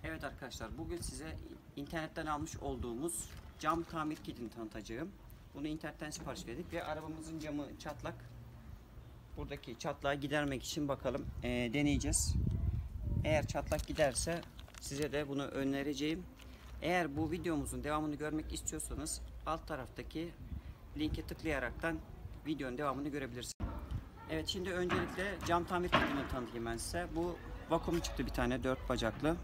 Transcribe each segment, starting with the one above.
Evet arkadaşlar, bugün size internetten almış olduğumuz cam tamir kitini tanıtacağım. Bunu internetten sipariş verdik ve arabamızın camı çatlak. Buradaki çatlağı gidermek için bakalım deneyeceğiz. Eğer çatlak giderse size de bunu önereceğim. Eğer bu videomuzun devamını görmek istiyorsanız alt taraftaki linke tıklayaraktan videonun devamını görebilirsiniz. Evet, şimdi öncelikle cam tamir kitini tanıtayım ben size. Bu vakum çıktı, bir tane 4 bacaklı.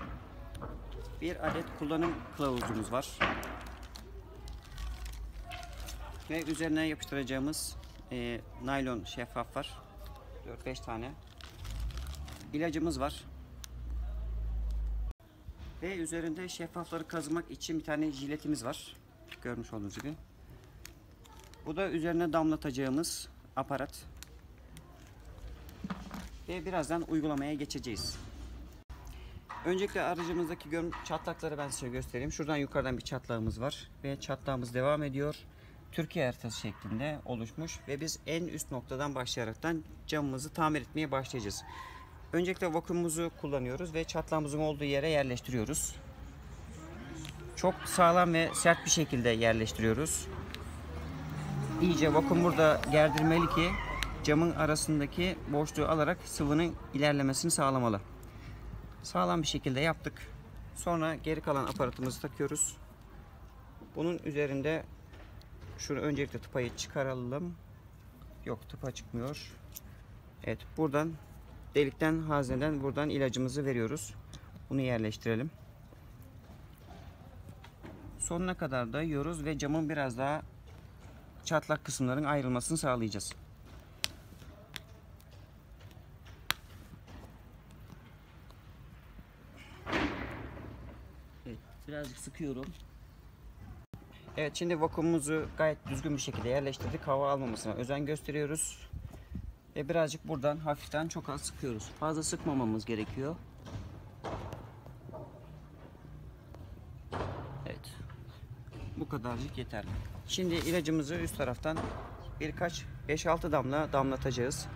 Bir adet kullanım kılavuzumuz var. Ve üzerine yapıştıracağımız naylon şeffaf var. 4-5 tane. İlacımız var. Ve üzerinde şeffafları kazımak için bir tane jiletimiz var. Görmüş olduğunuz gibi. Bu da üzerine damlatacağımız aparat. Ve birazdan uygulamaya geçeceğiz. Öncelikle aracımızdaki çatlakları ben size göstereyim. Şuradan yukarıdan bir çatlağımız var. Ve çatlağımız devam ediyor. Türkiye haritası şeklinde oluşmuş. Ve biz en üst noktadan başlayaraktan camımızı tamir etmeye başlayacağız. Öncelikle vakumumuzu kullanıyoruz ve çatlağımızın olduğu yere yerleştiriyoruz. Çok sağlam ve sert bir şekilde yerleştiriyoruz. İyice vakum burada gerdirmeli ki camın arasındaki boşluğu alarak sıvının ilerlemesini sağlamalı. Sağlam bir şekilde yaptık. Sonra geri kalan aparatımızı takıyoruz. Bunun üzerinde şunu öncelikle tıpayı çıkaralım. Yok, tıpa çıkmıyor. Evet, buradan delikten, hazneden buradan ilacımızı veriyoruz. Bunu yerleştirelim. Sonuna kadar dayıyoruz ve camın biraz daha çatlak kısımların ayrılmasını sağlayacağız. Evet, birazcık sıkıyorum. Evet, şimdi vakumumuzu gayet düzgün bir şekilde yerleştirdik. Hava almamasına özen gösteriyoruz. Ve birazcık buradan hafiften çok az sıkıyoruz. Fazla sıkmamamız gerekiyor. Evet. Bu kadarcık yeterli. Şimdi ilacımızı üst taraftan birkaç 5-6 damla damlatacağız.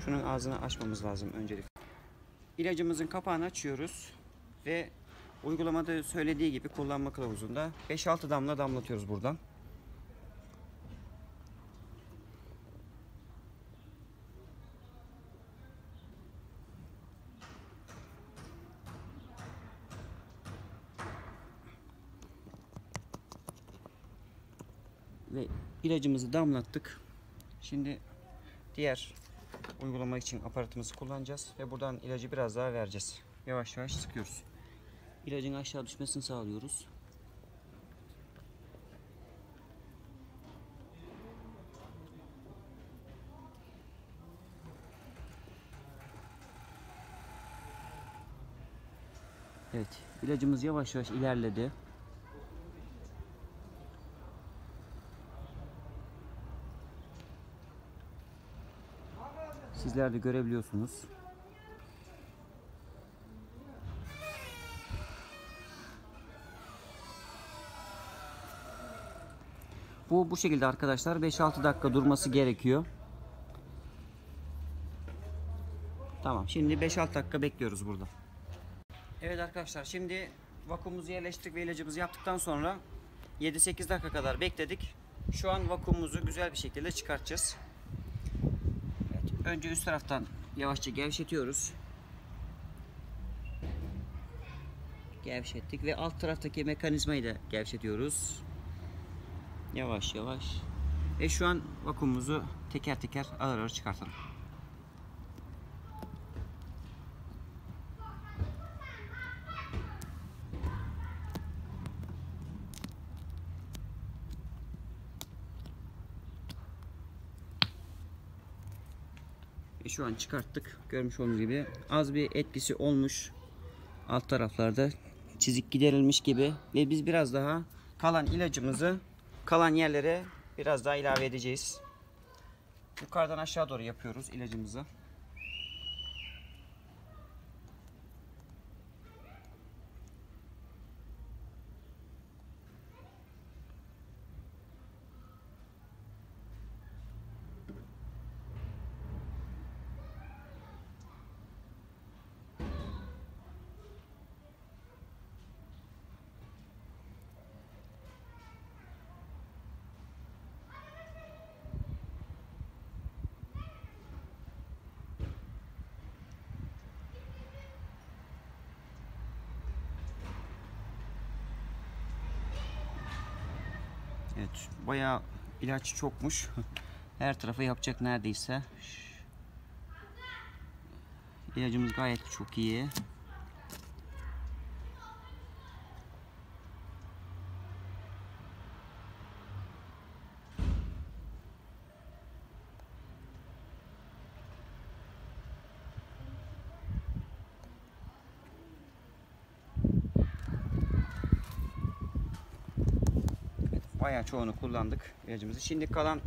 Şunun ağzını açmamız lazım öncelikle. İlacımızın kapağını açıyoruz ve uygulamada söylediği gibi kullanma kılavuzunda 5-6 damla damlatıyoruz buradan. Ve ilacımızı damlattık. Şimdi diğer uygulama için aparatımızı kullanacağız ve buradan ilacı biraz daha vereceğiz. Yavaş yavaş sıkıyoruz. İlacın aşağı düşmesini sağlıyoruz. Evet, ilacımız yavaş yavaş ilerledi. Sizler de görebiliyorsunuz. Bu şekilde arkadaşlar 5-6 dakika durması gerekiyor. Tamam, şimdi 5-6 dakika bekliyoruz burada. Evet arkadaşlar, şimdi vakumumuzu yerleştirdik ve ilacımızı yaptıktan sonra 7-8 dakika kadar bekledik. Şu an vakumumuzu güzel bir şekilde çıkartacağız. Evet, önce üst taraftan yavaşça gevşetiyoruz. Gevşettik ve alt taraftaki mekanizmayı da gevşetiyoruz. Yavaş yavaş. Ve şu an vakumumuzu teker teker ağır ağır çıkartalım. Ve şu an çıkarttık. Görmüş olduğunuz gibi az bir etkisi olmuş. Alt taraflarda çizik giderilmiş gibi ve biz biraz daha kalan ilacımızı kalan yerlere biraz daha ilave edeceğiz. Yukarıdan aşağı doğru yapıyoruz ilacımızı. Evet, bayağı ilaç çokmuş. Her tarafı yapacak neredeyse. İlacımız gayet çok iyi. Bayağı çoğunu kullandık ilacımızı. Şimdi kalan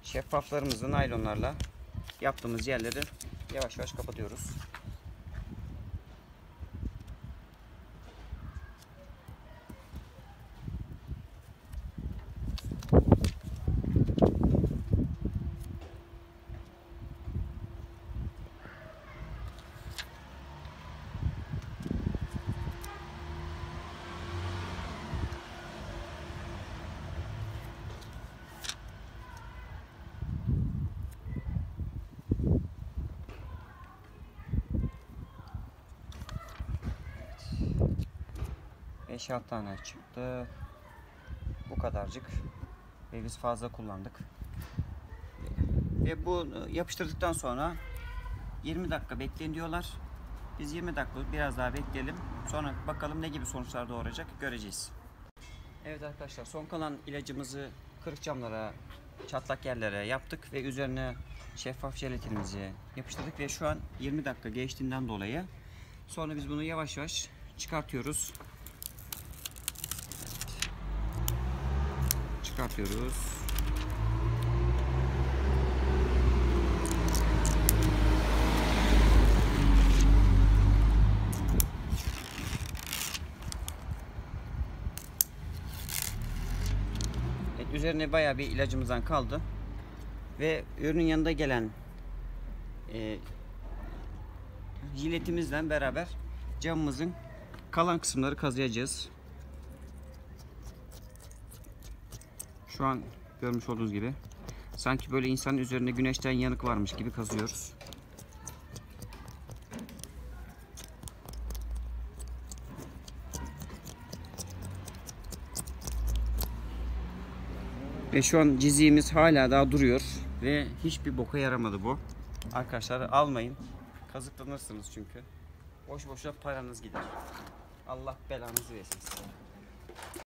şeffaflarımızı naylonlarla yaptığımız yerleri yavaş yavaş kapatıyoruz. Beş 6 tane çıktı. Bu kadarcık. Ve biz fazla kullandık. Ve bu yapıştırdıktan sonra 20 dakika bekleyin diyorlar. Biz 20 dakika biraz daha bekleyelim. Sonra bakalım ne gibi sonuçlar doğuracak göreceğiz. Evet arkadaşlar, son kalan ilacımızı kırık camlara, çatlak yerlere yaptık ve üzerine şeffaf jelatinimizi yapıştırdık ve şu an 20 dakika geçtiğinden dolayı sonra biz bunu yavaş yavaş çıkartıyoruz. Çıkartıyoruz. Evet, üzerine bayağı bir ilacımızdan kaldı ve ürünün yanında gelen jiletimizle beraber camımızın kalan kısımları kazıyacağız. Şu an görmüş olduğunuz gibi sanki böyle insanın üzerinde güneşten yanık varmış gibi kazıyoruz. Ve şu an ciziğimiz hala daha duruyor ve hiçbir boka yaramadı bu. Arkadaşlar almayın. Kazıklanırsınız çünkü. Boş boşuna paranız gider. Allah belanızı versin size.